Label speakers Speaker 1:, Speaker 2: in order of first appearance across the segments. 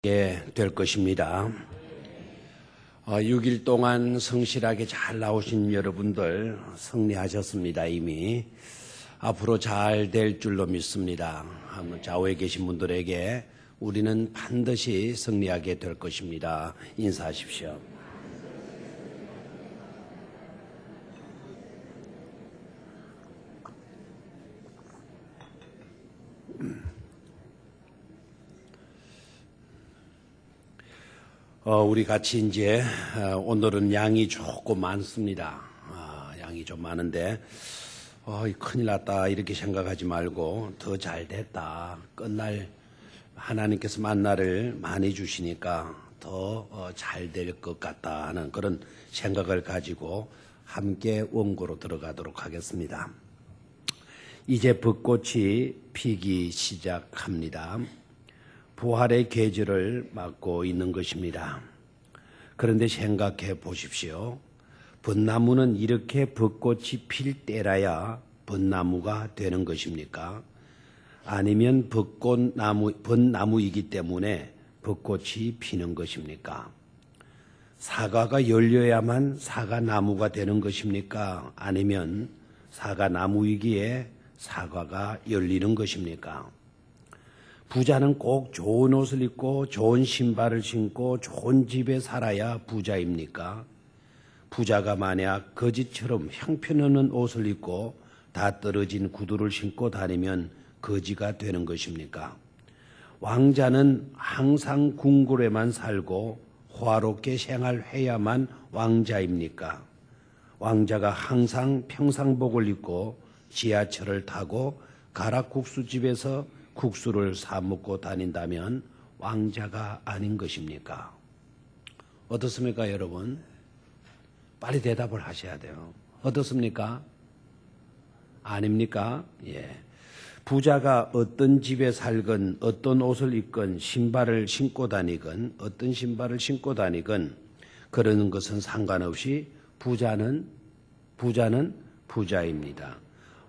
Speaker 1: 될 것입니다. 6일 동안 성실하게 잘 나오신 여러분들 승리하셨습니다. 이미 앞으로 잘 될 줄로 믿습니다. 좌우에 계신 분들에게 우리는 반드시 승리하게 될 것입니다. 인사하십시오. 우리 같이 이제 오늘은 양이 조금 많습니다. 양이 좀 많은데 큰일 났다 이렇게 생각하지 말고 더 잘 됐다. 끝날 하나님께서 만나를 많이 주시니까 더 잘 될 것 같다 하는 그런 생각을 가지고 함께 원고로 들어가도록 하겠습니다. 이제 벚꽃이 피기 시작합니다. 부활의 계절을 맞고 있는 것입니다. 그런데 생각해 보십시오. 벚나무는 이렇게 벚꽃이 필 때라야 벚나무가 되는 것입니까? 아니면 벚나무이기 때문에 벚꽃이 피는 것입니까? 사과가 열려야만 사과나무가 되는 것입니까? 아니면 사과나무이기에 사과가 열리는 것입니까? 부자는 꼭 좋은 옷을 입고 좋은 신발을 신고 좋은 집에 살아야 부자입니까? 부자가 만약 거지처럼 형편없는 옷을 입고 다 떨어진 구두를 신고 다니면 거지가 되는 것입니까? 왕자는 항상 궁궐에만 살고 호화롭게 생활해야만 왕자입니까? 왕자가 항상 평상복을 입고 지하철을 타고 가락국수집에서 국수를 사 먹고 다닌다면 왕자가 아닌 것입니까? 어떻습니까, 여러분? 빨리 대답을 하셔야 돼요. 어떻습니까? 아닙니까? 예. 부자가 어떤 집에 살건 어떤 옷을 입건 신발을 신고 다니건 어떤 신발을 신고 다니건 그러는 것은 상관없이 부자는 부자입니다.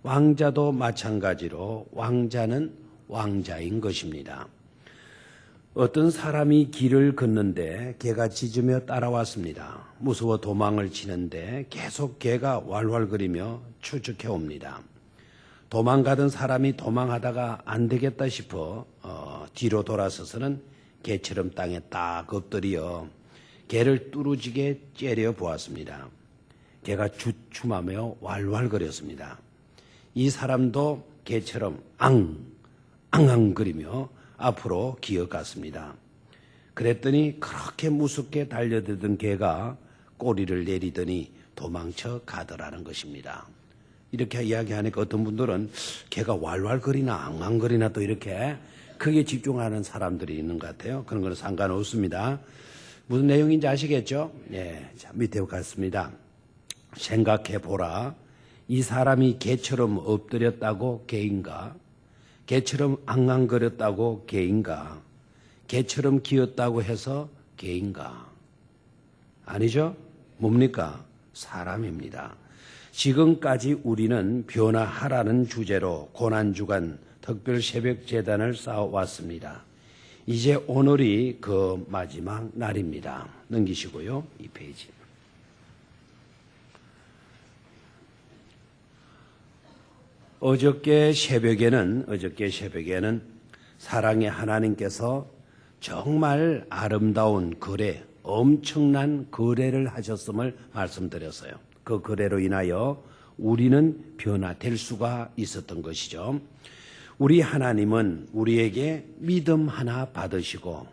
Speaker 1: 왕자도 마찬가지로 왕자는 왕자인 것입니다. 어떤 사람이 길을 걷는데 개가 짖으며 따라왔습니다. 무서워 도망을 치는데 계속 개가 왈왈거리며 추적해 옵니다. 도망가던 사람이 도망하다가 안 되겠다 싶어 뒤로 돌아서서는 개처럼 땅에 딱 엎드려 개를 뚫어지게 째려 보았습니다. 개가 주춤하며 왈왈거렸습니다. 이 사람도 개처럼 앙앙거리며 앞으로 기어갔습니다. 그랬더니 그렇게 무섭게 달려들던 개가 꼬리를 내리더니 도망쳐 가더라는 것입니다. 이렇게 이야기하니까 어떤 분들은 개가 왈왈거리나 앙앙거리나 또 이렇게 크게 집중하는 사람들이 있는 것 같아요. 그런 건 상관없습니다. 무슨 내용인지 아시겠죠? 예, 자, 밑에 갔습니다. 생각해 보라. 이 사람이 개처럼 엎드렸다고 개인가? 개처럼 앙앙거렸다고 개인가? 개처럼 기었다고 해서 개인가? 아니죠? 뭡니까? 사람입니다. 지금까지 우리는 변화하라는 주제로 고난주간 특별 새벽 재단을 쌓아왔습니다. 이제 오늘이 그 마지막 날입니다. 넘기시고요. 이 페이지. 어저께 새벽에는 사랑의 하나님께서 정말 아름다운 거래, 엄청난 거래를 하셨음을 말씀드렸어요. 그 거래로 인하여 우리는 변화될 수가 있었던 것이죠. 우리 하나님은 우리에게 믿음 하나 받으시고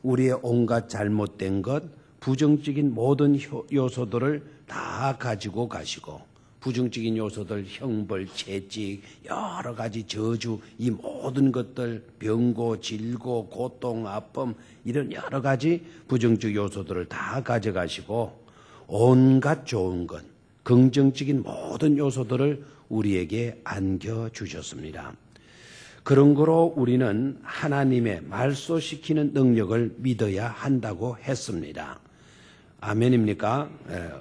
Speaker 1: 우리의 온갖 잘못된 것, 부정적인 모든 요소들을 다 가지고 가시고 부정적인 요소들, 형벌, 채찍, 여러 가지 저주, 이 모든 것들, 병고, 질고, 고통, 아픔 이런 여러 가지 부정적 요소들을 다 가져가시고 온갖 좋은 것, 긍정적인 모든 요소들을 우리에게 안겨주셨습니다. 그런 거로 우리는 하나님의 말소시키는 능력을 믿어야 한다고 했습니다. 아멘입니까?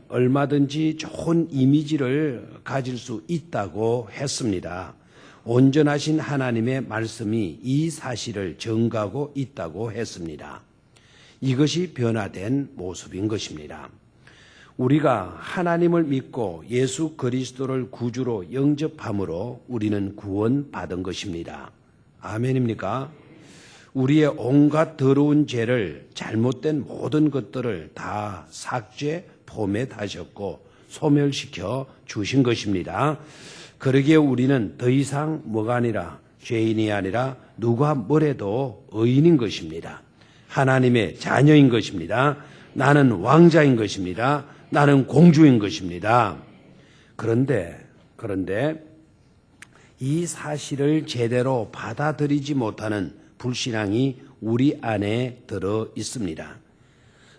Speaker 1: 얼마든지 좋은 이미지를 가질 수 있다고 했습니다. 온전하신 하나님의 말씀이 이 사실을 증가하고 있다고 했습니다. 이것이 변화된 모습인 것입니다. 우리가 하나님을 믿고 예수 그리스도를 구주로 영접함으로 우리는 구원받은 것입니다. 아멘입니까? 우리의 온갖 더러운 죄를, 잘못된 모든 것들을 다 삭제, 포맷하셨고 소멸시켜 주신 것입니다. 그러기에 우리는 더 이상 뭐가 아니라 죄인이 아니라 누가 뭐래도 의인인 것입니다. 하나님의 자녀인 것입니다. 나는 왕자인 것입니다. 나는 공주인 것입니다. 그런데 이 사실을 제대로 받아들이지 못하는 불신앙이 우리 안에 들어 있습니다.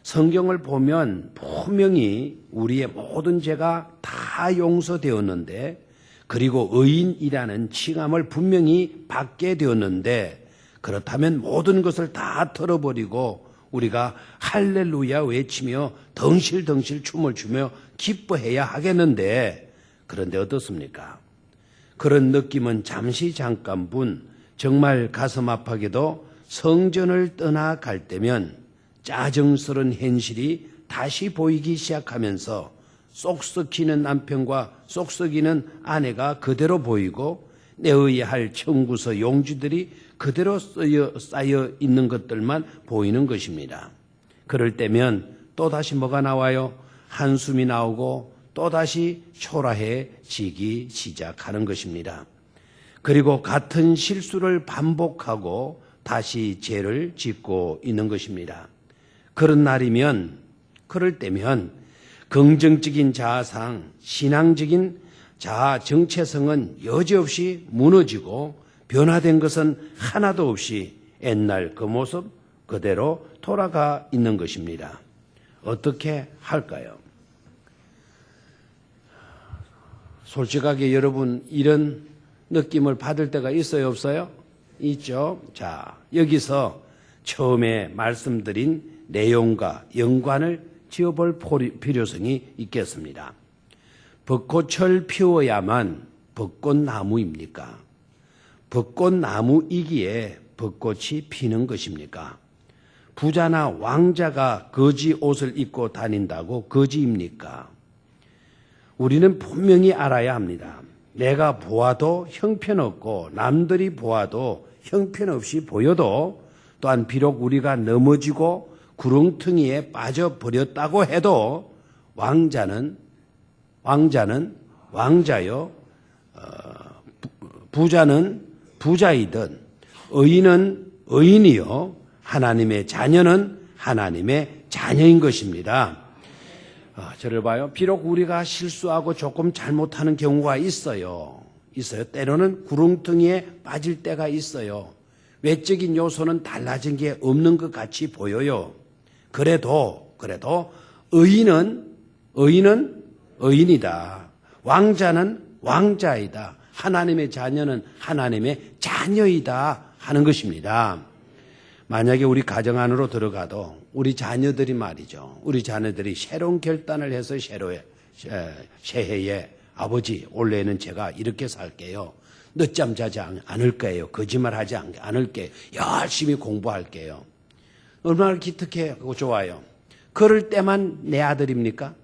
Speaker 1: 성경을 보면 분명히 우리의 모든 죄가 다 용서되었는데, 그리고 의인이라는 칭함을 분명히 받게 되었는데, 그렇다면 모든 것을 다 털어버리고 우리가 할렐루야 외치며 덩실덩실 춤을 추며 기뻐해야 하겠는데, 그런데 어떻습니까? 그런 느낌은 잠깐뿐, 정말 가슴 아파게도 성전을 떠나갈 때면 짜증스러운 현실이 다시 보이기 시작하면서 쏙 썩히는 남편과 쏙 썩이는 아내가 그대로 보이고, 내어야 할 청구서 용지들이 그대로 쌓여 있는 것들만 보이는 것입니다. 그럴 때면 또다시 뭐가 나와요? 한숨이 나오고 또다시 초라해지기 시작하는 것입니다. 그리고 같은 실수를 반복하고 다시 죄를 짓고 있는 것입니다. 그럴 때면 긍정적인 자아상, 신앙적인 자아 정체성은 여지없이 무너지고 변화된 것은 하나도 없이 옛날 그 모습 그대로 돌아가 있는 것입니다. 어떻게 할까요? 솔직하게 여러분, 이런 느낌을 받을 때가 있어요, 없어요? 있죠. 자, 여기서 처음에 말씀드린 내용과 연관을 지어볼 필요성이 있겠습니다. 벚꽃을 피워야만 벚꽃나무입니까? 벚꽃나무이기에 벚꽃이 피는 것입니까? 부자나 왕자가 거지 옷을 입고 다닌다고 거지입니까? 우리는 분명히 알아야 합니다. 내가 보아도 형편없고 남들이 보아도 형편없이 보여도, 또한 비록 우리가 넘어지고 구렁텅이에 빠져버렸다고 해도 왕자는 왕자요, 부자는 부자이든 의인은 의인이요, 하나님의 자녀는 하나님의 자녀인 것입니다. 저를 봐요. 비록 우리가 실수하고 조금 잘못하는 경우가 있어요. 때로는 구렁텅이에 빠질 때가 있어요. 외적인 요소는 달라진 게 없는 것 같이 보여요. 그래도 의인은 의인이다. 왕자는 왕자이다. 하나님의 자녀는 하나님의 자녀이다 하는 것입니다. 만약에 우리 가정 안으로 들어가도 우리 자녀들이 말이죠. 우리 자녀들이 새로운 결단을 해서 새해에 아버지, 올해는 제가 이렇게 살게요. 늦잠 자지 않을 거예요. 거짓말하지 않을게요. 열심히 공부할게요. 얼마나 기특하고 좋아요. 그럴 때만 내 아들입니까?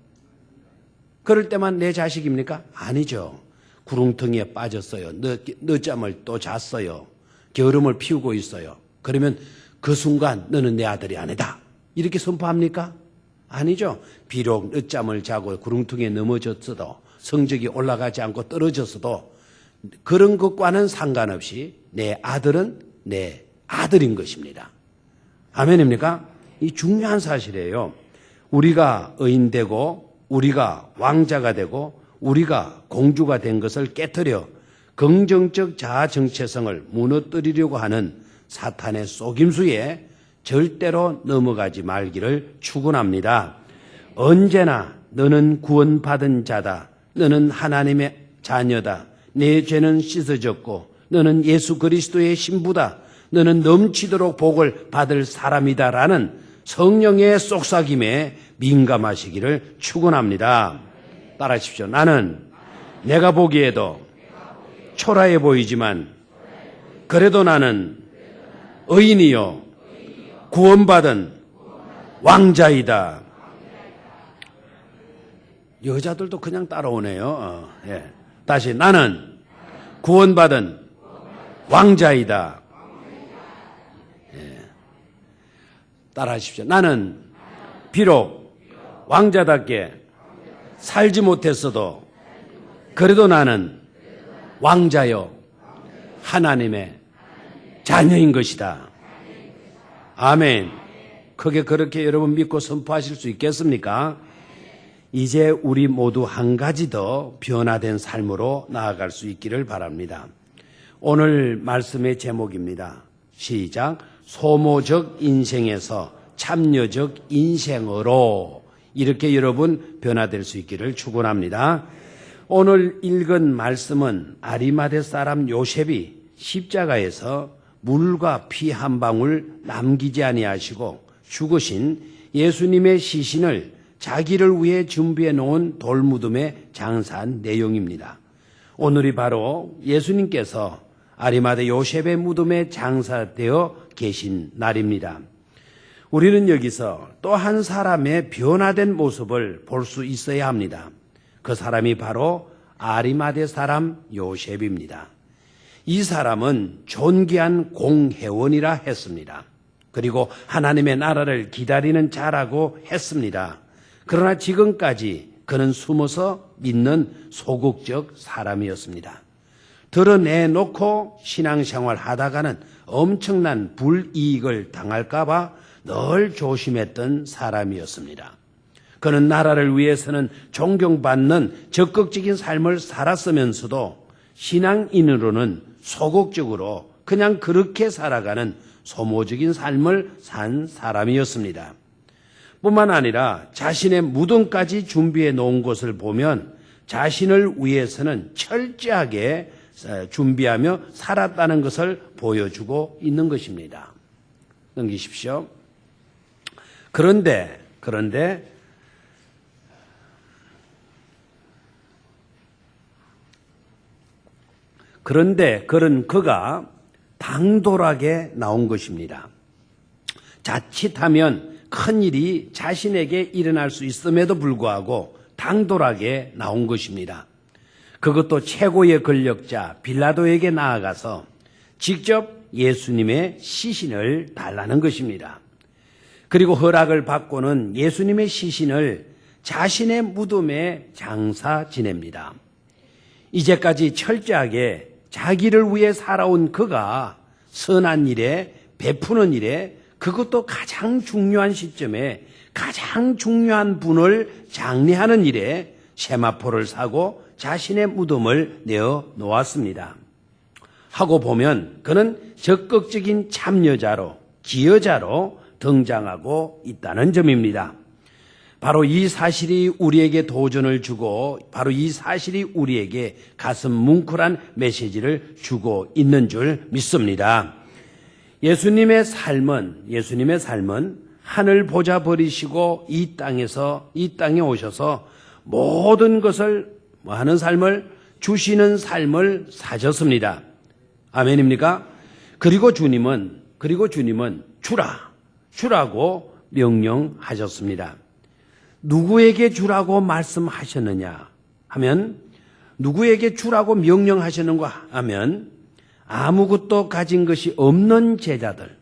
Speaker 1: 그럴 때만 내 자식입니까? 아니죠. 구렁텅이에 빠졌어요. 늦잠을 또 잤어요. 게으름을 피우고 있어요. 그러면 그 순간 너는 내 아들이 아니다. 이렇게 선포합니까? 아니죠. 비록 늦잠을 자고 구렁텅이에 넘어졌어도, 성적이 올라가지 않고 떨어졌어도 그런 것과는 상관없이 내 아들은 내 아들인 것입니다. 아멘입니까? 이 중요한 사실이에요. 우리가 의인되고 우리가 왕자가 되고 우리가 공주가 된 것을 깨트려 긍정적 자아 정체성을 무너뜨리려고 하는 사탄의 속임수에 절대로 넘어가지 말기를 축원합니다. 언제나 너는 구원받은 자다. 너는 하나님의 자녀다. 내 죄는 씻어졌고 너는 예수 그리스도의 신부다. 너는 넘치도록 복을 받을 사람이다라는 성령의 속삭임에 민감하시기를 축원합니다. 따라하십시오. 나는 내가 보기에도 초라해 보이지만 그래도 나는 의인이요 구원받은 왕자이다. 여자들도 그냥 따라오네요. 예. 다시 나는 구원받은 왕자이다. 예. 따라하십시오. 나는 비록 왕자답게 살지 못했어도 그래도 나는 왕자요 하나님의 자녀인 것이다. 아멘. 그게 그렇게 여러분 믿고 선포하실 수 있겠습니까? 이제 우리 모두 한 가지 더 변화된 삶으로 나아갈 수 있기를 바랍니다. 오늘 말씀의 제목입니다. 시작. 소모적 인생에서 참여적 인생으로, 이렇게 여러분 변화될 수 있기를 축원합니다. 오늘 읽은 말씀은 아리마대 사람 요셉이 십자가에서 물과 피 한 방울 남기지 아니하시고 죽으신 예수님의 시신을 자기를 위해 준비해 놓은 돌무덤에 장사한 내용입니다. 오늘이 바로 예수님께서 아리마대 요셉의 무덤에 장사되어 계신 날입니다. 우리는 여기서 또 한 사람의 변화된 모습을 볼 수 있어야 합니다. 그 사람이 바로 아리마대 사람 요셉입니다. 이 사람은 존귀한 공회원이라 했습니다. 그리고 하나님의 나라를 기다리는 자라고 했습니다. 그러나 지금까지 그는 숨어서 믿는 소극적 사람이었습니다. 드러내놓고 신앙생활 하다가는 엄청난 불이익을 당할까 봐 늘 조심했던 사람이었습니다. 그는 나라를 위해서는 존경받는 적극적인 삶을 살았으면서도 신앙인으로는 소극적으로 그냥 그렇게 살아가는 소모적인 삶을 산 사람이었습니다. 뿐만 아니라 자신의 무덤까지 준비해 놓은 것을 보면 자신을 위해서는 철저하게 준비하며 살았다는 것을 보여주고 있는 것입니다. 넘기십시오. 그런데 그가 당돌하게 나온 것입니다. 자칫하면 큰일이 자신에게 일어날 수 있음에도 불구하고 당돌하게 나온 것입니다. 그것도 최고의 권력자 빌라도에게 나아가서 직접 예수님의 시신을 달라는 것입니다. 그리고 허락을 받고는 예수님의 시신을 자신의 무덤에 장사 지냅니다. 이제까지 철저하게 자기를 위해 살아온 그가 선한 일에 베푸는 일에, 그것도 가장 중요한 시점에 가장 중요한 분을 장례하는 일에 세마포를 사고 자신의 무덤을 내어 놓았습니다. 하고 보면 그는 적극적인 참여자로, 기여자로 등장하고 있다는 점입니다. 바로 이 사실이 우리에게 도전을 주고, 바로 이 사실이 우리에게 가슴 뭉클한 메시지를 주고 있는 줄 믿습니다. 예수님의 삶은 하늘 보좌 버리시고 이 땅에 오셔서 모든 것을 하는 삶을, 주시는 삶을 사셨습니다. 아멘입니까? 그리고 주님은 주라고 명령하셨습니다. 누구에게 주라고 말씀하셨느냐 하면, 누구에게 주라고 명령하셨는가 하면, 아무것도 가진 것이 없는 제자들,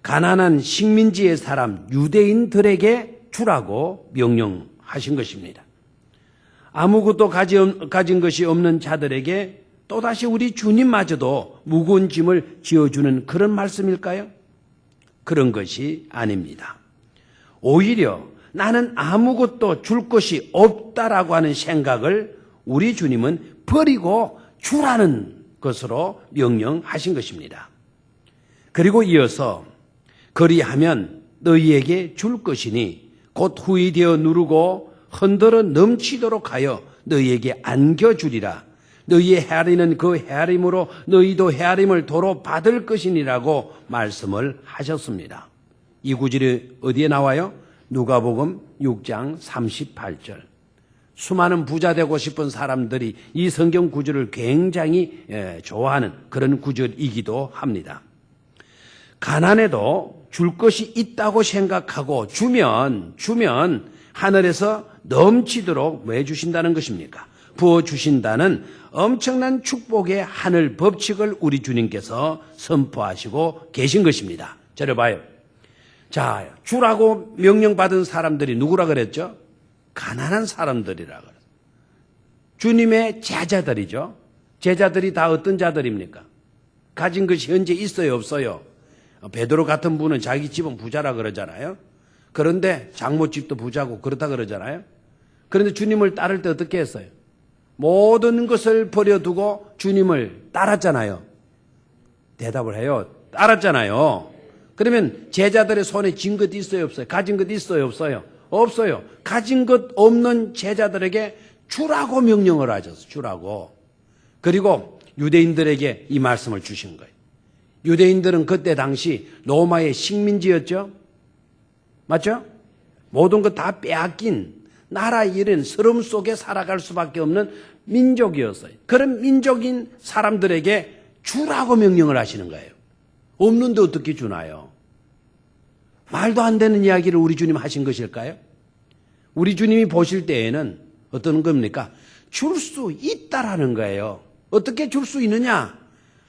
Speaker 1: 가난한 식민지의 사람 유대인들에게 주라고 명령하신 것입니다. 아무것도 가진 것이 없는 자들에게 또다시 우리 주님마저도 무거운 짐을 지어주는 그런 말씀일까요? 그런 것이 아닙니다. 오히려 나는 아무것도 줄 것이 없다라고 하는 생각을 우리 주님은 버리고 주라는 것으로 명령하신 것입니다. 그리고 이어서 그리하면 너희에게 줄 것이니 곧 후이 되어 누르고 흔들어 넘치도록 하여 너희에게 안겨주리라. 너희의 헤아리는 그 헤아림으로 너희도 헤아림을 도로 받을 것이니라고 말씀을 하셨습니다. 이 구절이 어디에 나와요? 누가복음 6장 38절. 수많은 부자 되고 싶은 사람들이 이 성경 구절을 굉장히 좋아하는 그런 구절이기도 합니다. 가난해도 줄 것이 있다고 생각하고 주면 하늘에서 넘치도록 왜 주신다는 것입니까? 부어주신다는 엄청난 축복의 하늘 법칙을 우리 주님께서 선포하시고 계신 것입니다. 저를 봐요. 자, 주라고 명령받은 사람들이 누구라 그랬죠? 가난한 사람들이라 그랬어요. 주님의 제자들이죠. 제자들이 다 어떤 자들입니까? 가진 것이 현재 있어요, 없어요? 베드로 같은 분은 자기 집은 부자라 그러잖아요. 그런데 장모집도 부자고 그렇다 그러잖아요. 그런데 주님을 따를 때 어떻게 했어요? 모든 것을 버려두고 주님을 따랐잖아요. 대답을 해요. 따랐잖아요. 그러면 제자들의 손에 쥔 것 있어요, 없어요? 가진 것 있어요, 없어요? 없어요. 가진 것 없는 제자들에게 주라고 명령을 하셨어요. 주라고. 그리고 유대인들에게 이 말씀을 주신 거예요. 유대인들은 그때 당시 로마의 식민지였죠. 맞죠? 모든 것 다 빼앗긴 나라 잃은 서름 속에 살아갈 수밖에 없는 민족이었어요. 그런 민족인 사람들에게 주라고 명령을 하시는 거예요. 없는데 어떻게 주나요? 말도 안 되는 이야기를 우리 주님 하신 것일까요? 우리 주님이 보실 때에는 어떤 겁니까? 줄 수 있다라는 거예요. 어떻게 줄 수 있느냐?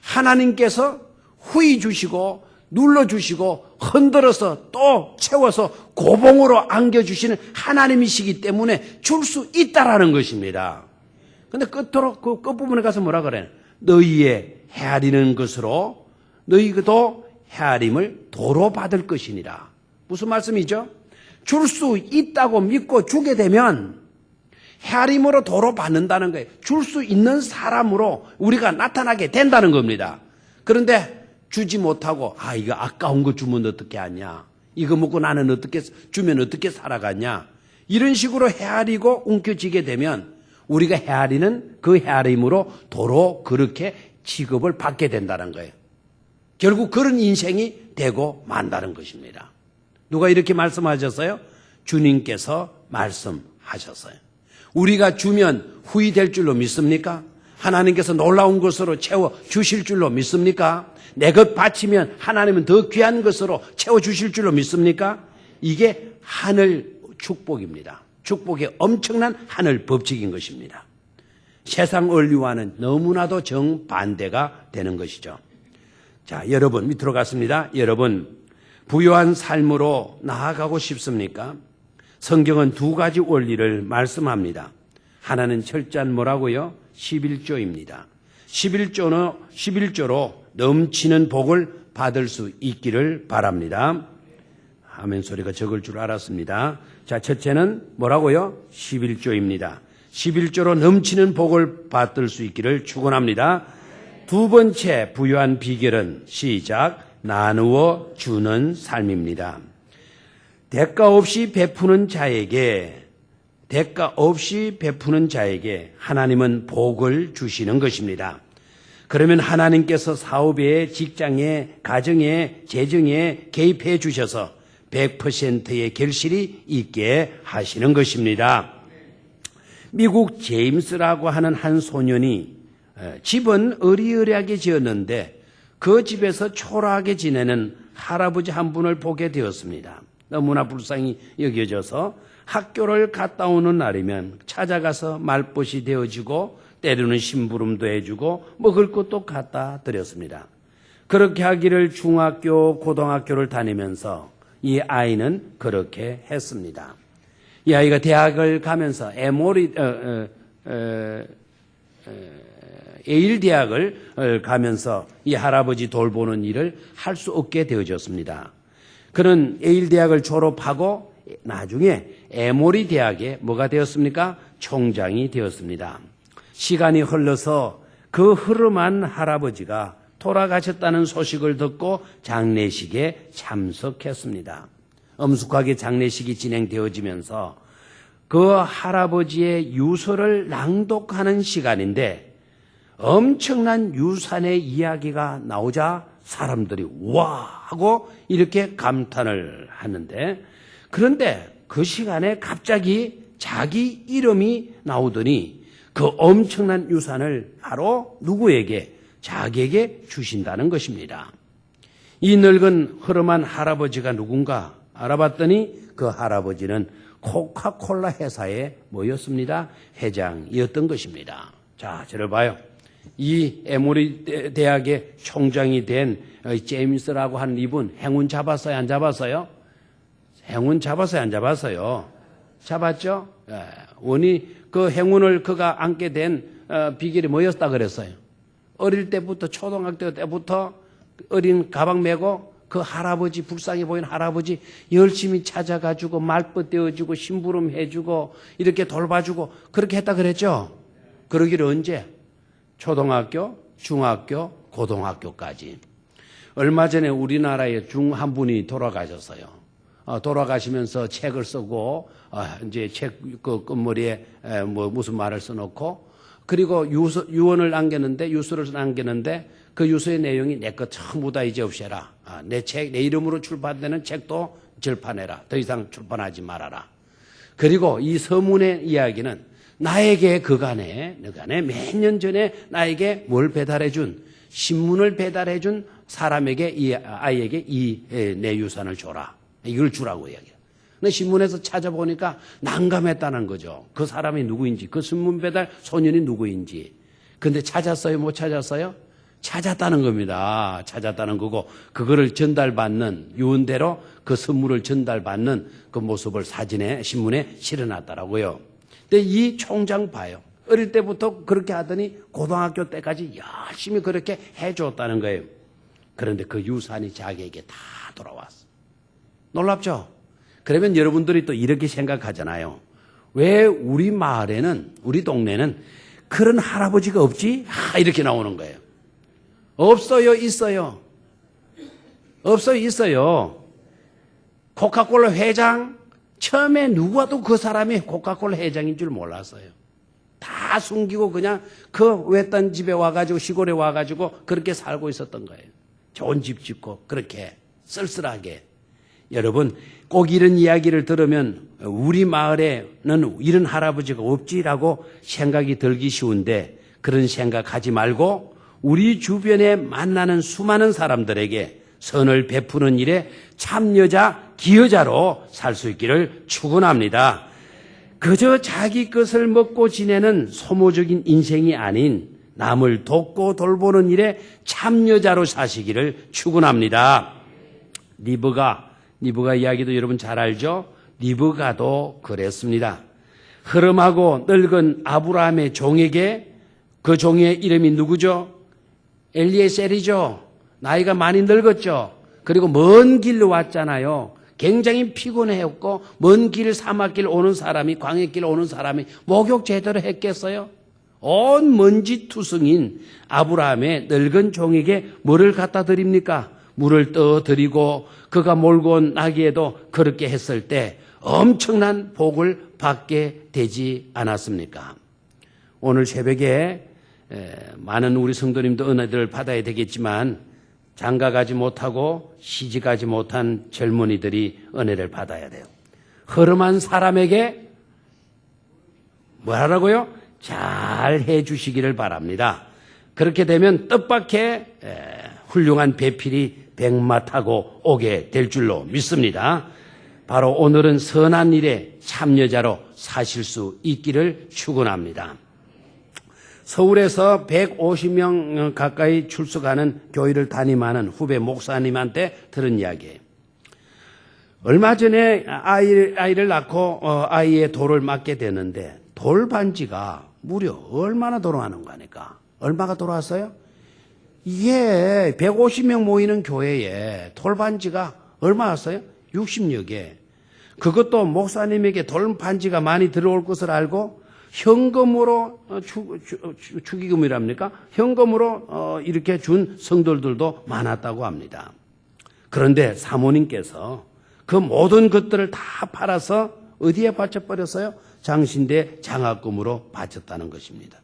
Speaker 1: 하나님께서 후히 주시고 눌러주시고 흔들어서 또 채워서 고봉으로 안겨주시는 하나님이시기 때문에 줄 수 있다라는 것입니다. 근데 끝으로 그 끝부분에 가서 뭐라 그래? 너희의 헤아리는 것으로 너희도 헤아림을 도로 받을 것이니라. 무슨 말씀이죠? 줄 수 있다고 믿고 주게 되면 헤아림으로 도로 받는다는 거예요. 줄 수 있는 사람으로 우리가 나타나게 된다는 겁니다. 그런데 주지 못하고 이거 아까운 거 주면 어떻게 하냐? 이거 먹고 나는 어떻게 주면 어떻게 살아가냐? 이런 식으로 헤아리고 움켜쥐게 되면 우리가 헤아리는 그 헤아림으로 도로 그렇게 취급을 받게 된다는 거예요. 결국 그런 인생이 되고 만다는 것입니다. 누가 이렇게 말씀하셨어요? 주님께서 말씀하셨어요. 우리가 주면 후히 될 줄로 믿습니까? 하나님께서 놀라운 것으로 채워 주실 줄로 믿습니까? 내 것 바치면 하나님은 더 귀한 것으로 채워 주실 줄로 믿습니까? 이게 하늘 축복입니다. 축복의 엄청난 하늘 법칙인 것입니다. 세상 원리와는 너무나도 정반대가 되는 것이죠. 자, 여러분 밑으로 갔습니다. 여러분 부유한 삶으로 나아가고 싶습니까? 성경은 두 가지 원리를 말씀합니다. 하나는 철저한 뭐라고요? 11조입니다. 11조로 넘치는 복을 받을 수 있기를 바랍니다. 아멘 소리가 적을 줄 알았습니다. 자, 첫째는 뭐라고요? 11조입니다. 11조로 넘치는 복을 받을 수 있기를 축원합니다. 두 번째 부유한 비결은 시작 나누어 주는 삶입니다. 대가 없이 베푸는 자에게 하나님은 복을 주시는 것입니다. 그러면 하나님께서 사업에, 직장에, 가정에, 재정에 개입해 주셔서 100%의 결실이 있게 하시는 것입니다. 미국 제임스라고 하는 한 소년이 집은 어리어리하게 지었는데 그 집에서 초라하게 지내는 할아버지 한 분을 보게 되었습니다. 너무나 불쌍히 여겨져서 학교를 갔다 오는 날이면 찾아가서 말벗이 되어주고 때로는 심부름도 해주고 먹을 것도 갖다 드렸습니다. 그렇게 하기를 중학교, 고등학교를 다니면서 이 아이는 그렇게 했습니다. 이 아이가 대학을 가면서 예일 대학을 가면서 이 할아버지 돌보는 일을 할 수 없게 되어졌습니다. 그는 예일 대학을 졸업하고 나중에 에모리 대학에 뭐가 되었습니까? 총장이 되었습니다. 시간이 흘러서 그 흐름한 할아버지가 돌아가셨다는 소식을 듣고 장례식에 참석했습니다. 엄숙하게 장례식이 진행되어지면서 그 할아버지의 유서를 낭독하는 시간인데 엄청난 유산의 이야기가 나오자 사람들이 와 하고 이렇게 감탄을 하는데 그런데 그 시간에 갑자기 자기 이름이 나오더니 그 엄청난 유산을 바로 누구에게? 자기에게 주신다는 것입니다. 이 늙은 허름한 할아버지가 누군가 알아봤더니 그 할아버지는 코카콜라 회사의 뭐였습니다? 회장이었던 것입니다. 자, 저를 봐요. 이 에모리 대학의 총장이 된 제임스라고 하는 이분 행운 잡았어요? 안 잡았어요? 행운 잡았어요? 안 잡았어요? 잡았죠? 그 행운을 그가 안게 된 비결이 뭐였다 그랬어요? 어릴 때부터 초등학교 때부터 어린 가방 메고 그 할아버지, 불쌍해 보이는 할아버지 열심히 찾아가지고 말벗 떼어주고 심부름 해주고 이렇게 돌봐주고 그렇게 했다 그랬죠? 그러기를 언제? 초등학교, 중학교, 고등학교까지. 얼마 전에 우리나라에 중 한 분이 돌아가셨어요. 돌아가시면서 책을 쓰고 이제 책 그 끝머리에 무슨 말을 써놓고 그리고 유언을 남겼는데 유서를 남겼는데 그 유서의 내용이 내 것 전부 다 이제 없애라. 내 이름으로 출판되는 책도 절판해라. 더 이상 출판하지 말아라. 그리고 이 서문의 이야기는 나에게 그간에 몇 년 전에 나에게 뭘 배달해준 신문을 배달해준 사람에게 이 아이에게 내 유산을 줘라. 이걸 주라고 이야기해요. 근데 신문에서 찾아보니까 난감했다는 거죠. 그 사람이 누구인지, 그 신문 배달 소년이 누구인지. 근데 찾았어요? 못 찾았어요? 찾았다는 겁니다. 찾았다는 거고 그거를 전달받는 유언대로 그 선물을 전달받는 그 모습을 사진에 신문에 실어놨더라고요. 근데 이 총장 봐요. 어릴 때부터 그렇게 하더니 고등학교 때까지 열심히 그렇게 해줬다는 거예요. 그런데 그 유산이 자기에게 다 돌아왔어. 놀랍죠? 그러면 여러분들이 또 이렇게 생각하잖아요. 왜 우리 마을에는, 우리 동네는 그런 할아버지가 없지? 이렇게 나오는 거예요. 없어요, 있어요. 없어요, 있어요. 코카콜라 회장, 처음에 누구와도 그 사람이 코카콜라 회장인 줄 몰랐어요. 다 숨기고 그냥 그 외딴 집에 와가지고 시골에 와가지고 그렇게 살고 있었던 거예요. 좋은 집 짓고 그렇게 쓸쓸하게. 여러분 꼭 이런 이야기를 들으면 우리 마을에는 이런 할아버지가 없지라고 생각이 들기 쉬운데 그런 생각하지 말고 우리 주변에 만나는 수많은 사람들에게 선을 베푸는 일에 참여자, 기여자로 살 수 있기를 축원합니다. 그저 자기 것을 먹고 지내는 소모적인 인생이 아닌 남을 돕고 돌보는 일에 참여자로 사시기를 축원합니다. 리브가 이야기도 여러분 잘 알죠? 리브가도 그랬습니다. 흐름하고 늙은 아브라함의 종에게 그 종의 이름이 누구죠? 엘리에셀이죠. 나이가 많이 늙었죠. 그리고 먼 길로 왔잖아요. 굉장히 피곤했고 먼 길 사막길 오는 사람이 광야길 오는 사람이 목욕 제대로 했겠어요? 온 먼지 투성인 아브라함의 늙은 종에게 뭐를 갖다 드립니까? 물을 떠드리고 그가 몰고 온 나귀에도 그렇게 했을 때 엄청난 복을 받게 되지 않았습니까? 오늘 새벽에 많은 우리 성도님도 은혜들을 받아야 되겠지만 장가가지 못하고 시집가지 못한 젊은이들이 은혜를 받아야 돼요. 흐름한 사람에게 뭐 하라고요? 잘 해주시기를 바랍니다. 그렇게 되면 뜻밖의 훌륭한 배필이 백마 타고 오게 될 줄로 믿습니다. 바로 오늘은 선한 일에 참여자로 사실 수 있기를 축원합니다. 서울에서 150명 가까이 출석하는 교회를 담임하는 후배 목사님한테 들은 이야기예요. 얼마 전에 아이를 낳고 아이의 돌을 맡게 되는데 돌 반지가 무려 얼마나 돌아가는 거니까? 얼마가 돌아왔어요? 이게 150명 모이는 교회에 돌 반지가 얼마 왔어요? 60여 개. 그것도 목사님에게 돌 반지가 많이 들어올 것을 알고 현금으로 축의금이랍니까? 현금으로 이렇게 준 성도들도 많았다고 합니다. 그런데 사모님께서 그 모든 것들을 다 팔아서 어디에 바쳐버렸어요? 장신대 장학금으로 바쳤다는 것입니다.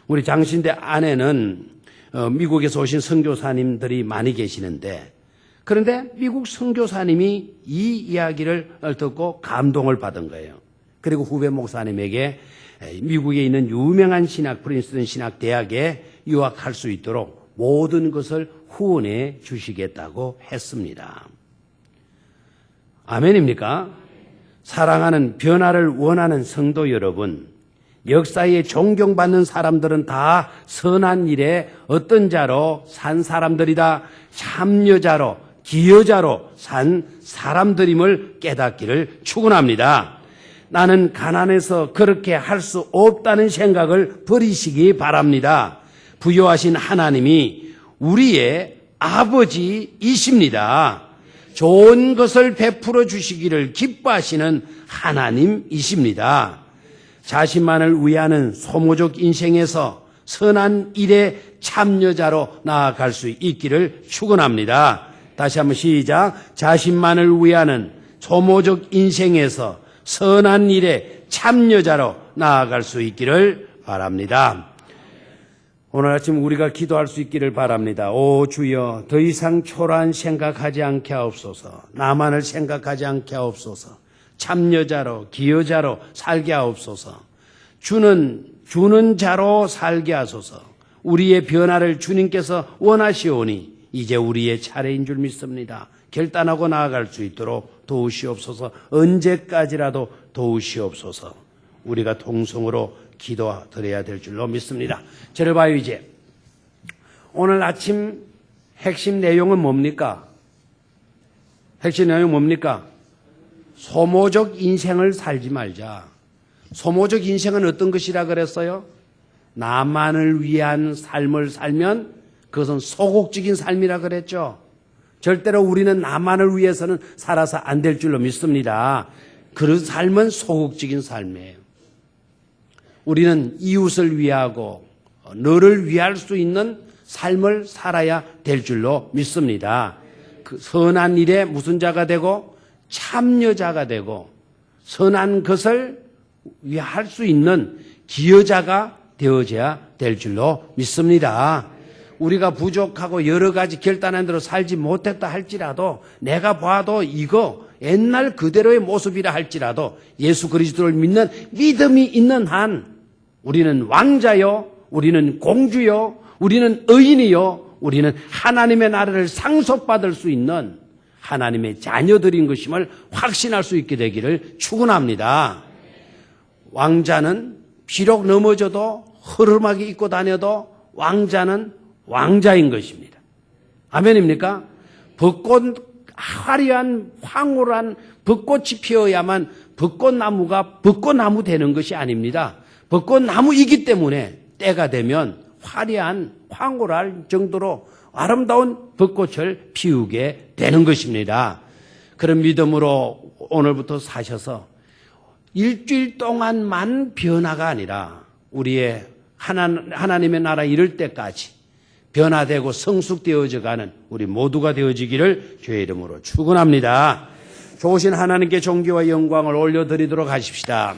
Speaker 1: 우리 장신대 안에는 미국에서 오신 선교사님들이 많이 계시는데 그런데 미국 선교사님이 이 이야기를 듣고 감동을 받은 거예요. 그리고 후배 목사님에게 미국에 있는 유명한 프린스턴 신학대학에 유학할 수 있도록 모든 것을 후원해 주시겠다고 했습니다. 아멘입니까? 사랑하는 변화를 원하는 성도 여러분, 역사에 존경받는 사람들은 다 선한 일에 어떤 자로 산 사람들이다. 참여자로, 기여자로 산 사람들임을 깨닫기를 축원합니다. 나는 가난해서 그렇게 할 수 없다는 생각을 버리시기 바랍니다. 부여하신 하나님이 우리의 아버지이십니다. 좋은 것을 베풀어 주시기를 기뻐하시는 하나님이십니다. 자신만을 위하는 소모적 인생에서 선한 일에 참여자로 나아갈 수 있기를 축원합니다. 다시 한번 시작. 자신만을 위하는 소모적 인생에서 선한 일에 참여자로 나아갈 수 있기를 바랍니다. 오늘 아침 우리가 기도할 수 있기를 바랍니다. 오 주여, 더 이상 초라한 생각하지 않게 하옵소서. 나만을 생각하지 않게 하옵소서. 참여자로, 기여자로 살게 하옵소서. 주는 자로 살게 하소서. 우리의 변화를 주님께서 원하시오니 이제 우리의 차례인 줄 믿습니다. 결단하고 나아갈 수 있도록 도우시옵소서. 언제까지라도 도우시옵소서. 우리가 통성으로 기도드려야 될 줄로 믿습니다. 저를 봐요. 이제 오늘 아침 핵심 내용은 뭡니까? 핵심 내용은 뭡니까? 소모적 인생을 살지 말자. 소모적 인생은 어떤 것이라 그랬어요? 나만을 위한 삶을 살면 그것은 소극적인 삶이라 그랬죠. 절대로 우리는 나만을 위해서는 살아서 안 될 줄로 믿습니다. 그 삶은 소극적인 삶이에요. 우리는 이웃을 위하고 너를 위할 수 있는 삶을 살아야 될 줄로 믿습니다. 그 선한 일에 무슨 자가 되고 참여자가 되고 선한 것을 위할 수 있는 기여자가 되어져야 될 줄로 믿습니다. 우리가 부족하고 여러 가지 결단한 대로 살지 못했다 할지라도 내가 봐도 이거 옛날 그대로의 모습이라 할지라도 예수 그리스도를 믿는 믿음이 있는 한 우리는 왕자요, 우리는 공주요, 우리는 의인이요, 우리는 하나님의 나라를 상속받을 수 있는 하나님의 자녀들인 것임을 확신할 수 있게 되기를 축원합니다. 왕자는 비록 넘어져도 허름하게 입고 다녀도 왕자는 왕자인 것입니다. 아멘입니까? 화려한 황홀한 벚꽃이 피어야만 벚꽃나무가 벚꽃나무 되는 것이 아닙니다. 벚꽃나무이기 때문에 때가 되면 화려한 황홀할 정도로 아름다운 벚꽃을 피우게 되는 것입니다. 그런 믿음으로 오늘부터 사셔서 일주일 동안만 변화가 아니라 우리의 하나님의 나라 이룰 때까지 변화되고 성숙되어져가는 우리 모두가 되어지기를 주의 이름으로 축원합니다. 좋으신 하나님께 존귀와 영광을 올려드리도록 하십시다.